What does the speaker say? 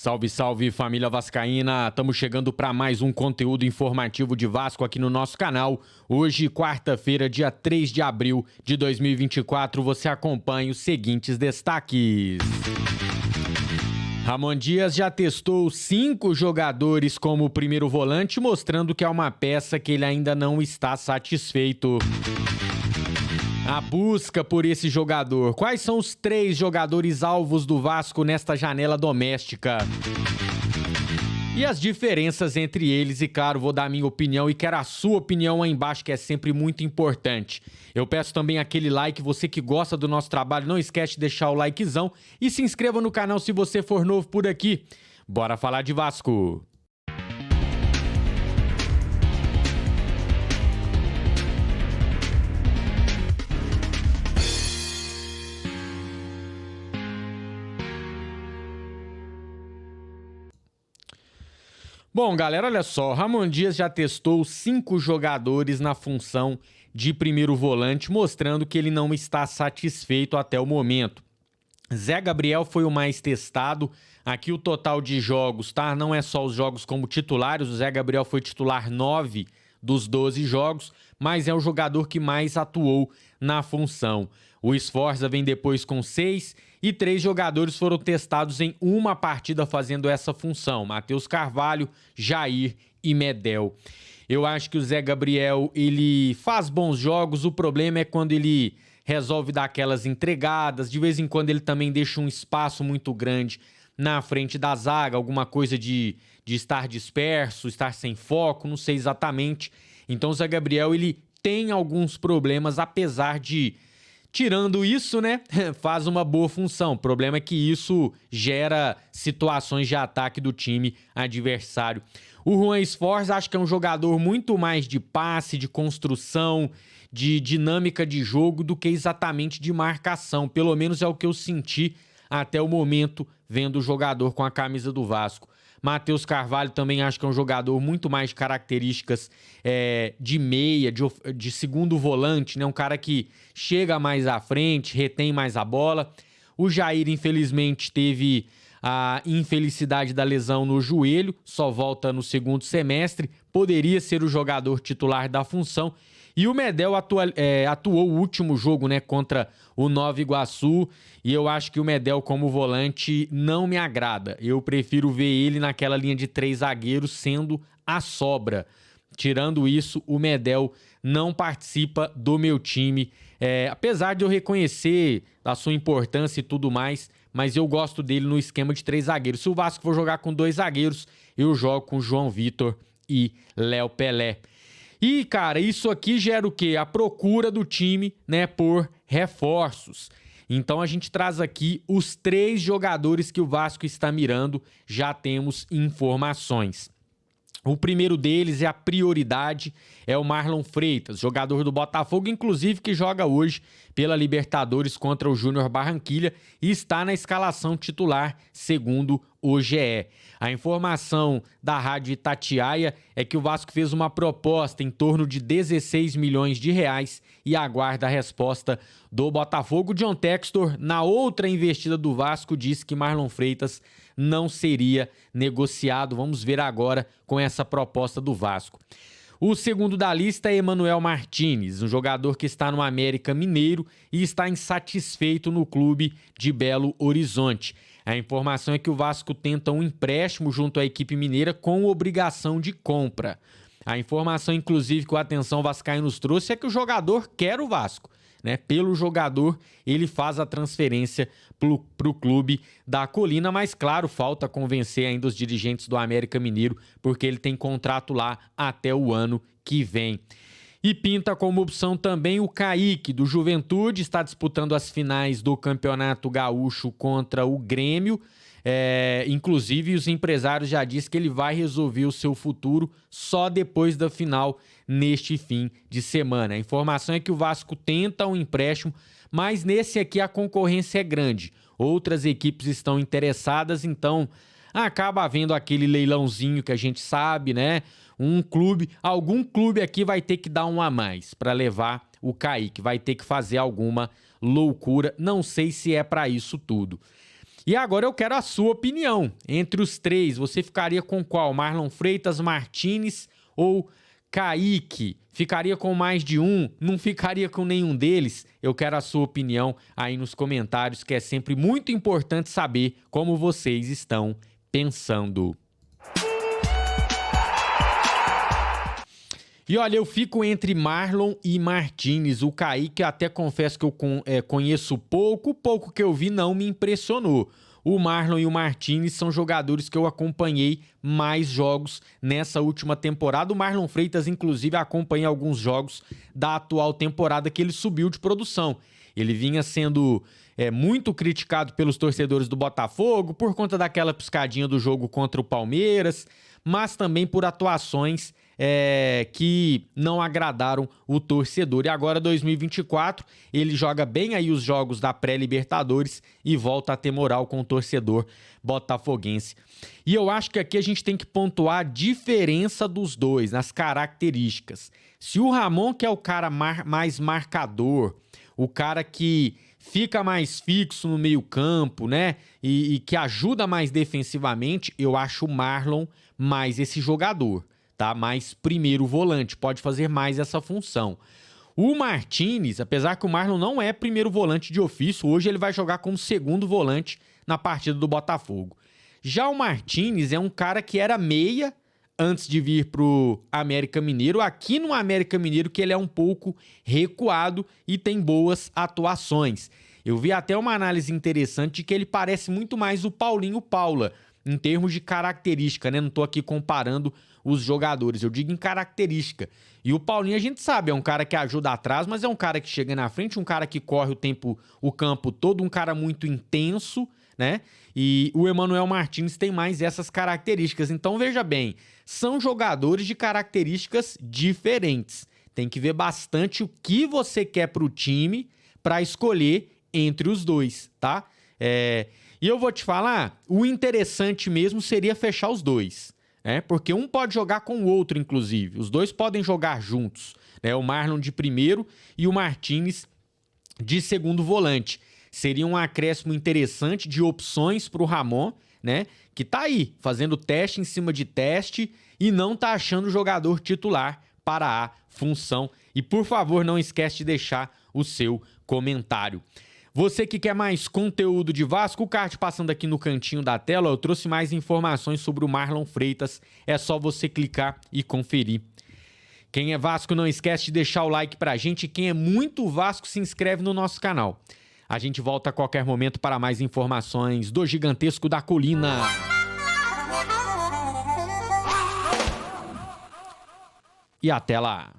Salve, salve família vascaína, estamos chegando para mais um conteúdo informativo de Vasco aqui no nosso canal. Hoje, quarta-feira, dia 3 de abril de 2024, você acompanha os seguintes destaques. Ramon Dias já testou 5 jogadores como primeiro volante, mostrando que é uma peça que ele ainda não está satisfeito. A busca por esse jogador. Quais são os 3 jogadores alvos do Vasco nesta janela doméstica? E as diferenças entre eles, e claro, vou dar a minha opinião e quero a sua opinião aí embaixo, que é sempre muito importante. Eu peço também aquele like, você que gosta do nosso trabalho, não esquece de deixar o likezão e se inscreva no canal se você for novo por aqui. Bora falar de Vasco! Bom, galera, olha só, Ramon Dias já testou 5 jogadores na função de primeiro volante, mostrando que ele não está satisfeito até o momento. Zé Gabriel foi o mais testado, aqui o total de jogos, tá? Não é só os jogos como titulares, o Zé Gabriel foi titular 9 dos 12 jogos, mas é o jogador que mais atuou na função. O Sforza vem depois com 6 e 3 jogadores foram testados em uma partida fazendo essa função. Matheus Carvalho, Jair e Medel. Eu acho que o Zé Gabriel, ele faz bons jogos, o problema é quando ele resolve dar aquelas entregadas, de vez em quando ele também deixa um espaço muito grande na frente da zaga, alguma coisa de estar disperso, estar sem foco, não sei exatamente. Então o Zé Gabriel, ele tem alguns problemas, apesar de, tirando isso, né, faz uma boa função. O problema é que isso gera situações de ataque do time adversário. O Juan Sforza, acho que é um jogador muito mais de passe, de construção, de dinâmica de jogo do que exatamente de marcação. Pelo menos é o que eu senti até o momento vendo o jogador com a camisa do Vasco. Matheus Carvalho também acho que é um jogador muito mais de características de meia, de segundo volante, né? Um cara que chega mais à frente, retém mais a bola. O Jair, infelizmente, teve a infelicidade da lesão no joelho, só volta no segundo semestre, poderia ser o jogador titular da função. E o Medel atuou o último jogo, né, contra o Nova Iguaçu, e eu acho que o Medel como volante não me agrada. Eu prefiro ver ele naquela linha de 3 zagueiros sendo a sobra. Tirando isso, o Medel não participa do meu time, apesar de eu reconhecer a sua importância e tudo mais, mas eu gosto dele no esquema de 3 zagueiros. Se o Vasco for jogar com 2 zagueiros, eu jogo com João Vitor e Léo Pelé. E, cara, isso aqui gera o quê? A procura do time, né, por reforços. Então a gente traz aqui os 3 jogadores que o Vasco está mirando, já temos informações. O primeiro deles é a prioridade, é o Marlon Freitas, jogador do Botafogo, inclusive que joga hoje pela Libertadores contra o Júnior Barranquilla e está na escalação titular, segundo o GE. A informação da Rádio Itatiaia é que o Vasco fez uma proposta em torno de 16 milhões de reais e aguarda a resposta do Botafogo. John Textor, na outra investida do Vasco, disse que Marlon Freitas não seria negociado. Vamos ver agora com essa proposta do Vasco. O segundo da lista é Emanuel Martínez, um jogador que está no América Mineiro e está insatisfeito no clube de Belo Horizonte. A informação é que o Vasco tenta um empréstimo junto à equipe mineira com obrigação de compra. A informação, inclusive, que o Atenção Vascaíno nos trouxe é que o jogador quer o Vasco, né? Pelo jogador, ele faz a transferência para o clube da Colina, mas claro, falta convencer ainda os dirigentes do América Mineiro, porque ele tem contrato lá até o ano que vem. E pinta como opção também o Kaique, do Juventude, está disputando as finais do Campeonato Gaúcho contra o Grêmio. Inclusive, os empresários já disseram que ele vai resolver o seu futuro só depois da final neste fim de semana. A informação é que o Vasco tenta um empréstimo, mas nesse aqui a concorrência é grande. Outras equipes estão interessadas, então acaba havendo aquele leilãozinho que a gente sabe, né? Algum clube aqui vai ter que dar um a mais para levar o Kaique, vai ter que fazer alguma loucura, não sei se é para isso tudo. E agora eu quero a sua opinião. Entre os três, você ficaria com qual? Marlon Freitas, Martinez ou Kaique? Ficaria com mais de um? Não ficaria com nenhum deles? Eu quero a sua opinião aí nos comentários, que é sempre muito importante saber como vocês estão pensando. E olha, eu fico entre Marlon e Martinez. O Kaique, até confesso que eu conheço pouco. O pouco que eu vi não me impressionou. O Marlon e o Martinez são jogadores que eu acompanhei mais jogos nessa última temporada. O Marlon Freitas, inclusive, acompanhei alguns jogos da atual temporada que ele subiu de produção. Ele vinha sendo muito criticado pelos torcedores do Botafogo por conta daquela piscadinha do jogo contra o Palmeiras, mas também por atuações que não agradaram o torcedor. E agora, 2024, ele joga bem aí os jogos da pré-Libertadores e volta a ter moral com o torcedor botafoguense. E eu acho que aqui a gente tem que pontuar a diferença dos dois, nas características. Se o Ramon, que é o cara mais marcador, o cara que fica mais fixo no meio-campo, né? E que ajuda mais defensivamente, eu acho o Marlon mais esse jogador, tá? Mais primeiro volante, pode fazer mais essa função. O Martinez, apesar que o Marlon não é primeiro volante de ofício, hoje ele vai jogar como segundo volante na partida do Botafogo. Já o Martinez é um cara que era meia antes de vir pro América Mineiro. Aqui no América Mineiro que ele é um pouco recuado e tem boas atuações. Eu vi até uma análise interessante de que ele parece muito mais o Paulinho Paula, em termos de característica, né? Não tô aqui comparando os jogadores, eu digo em característica. E o Paulinho a gente sabe, é um cara que ajuda atrás, mas é um cara que chega na frente, um cara que corre o campo todo, um cara muito intenso, né? E o Emmanuel Martinez tem mais essas características. Então, veja bem, são jogadores de características diferentes. Tem que ver bastante o que você quer para o time para escolher entre os dois, tá? E eu vou te falar, o interessante mesmo seria fechar os dois, né? Porque um pode jogar com o outro, inclusive. Os dois podem jogar juntos, né? O Marlon de primeiro e o Martinez de segundo volante. Seria um acréscimo interessante de opções para o Ramon, né? Que tá aí, fazendo teste em cima de teste e não tá achando jogador titular para a função. E, por favor, não esquece de deixar o seu comentário. Você que quer mais conteúdo de Vasco, o card passando aqui no cantinho da tela, eu trouxe mais informações sobre o Marlon Freitas. É só você clicar e conferir. Quem é Vasco, não esquece de deixar o like pra gente. Quem é muito Vasco, se inscreve no nosso canal. A gente volta a qualquer momento para mais informações do Gigantesco da Colina. E até lá!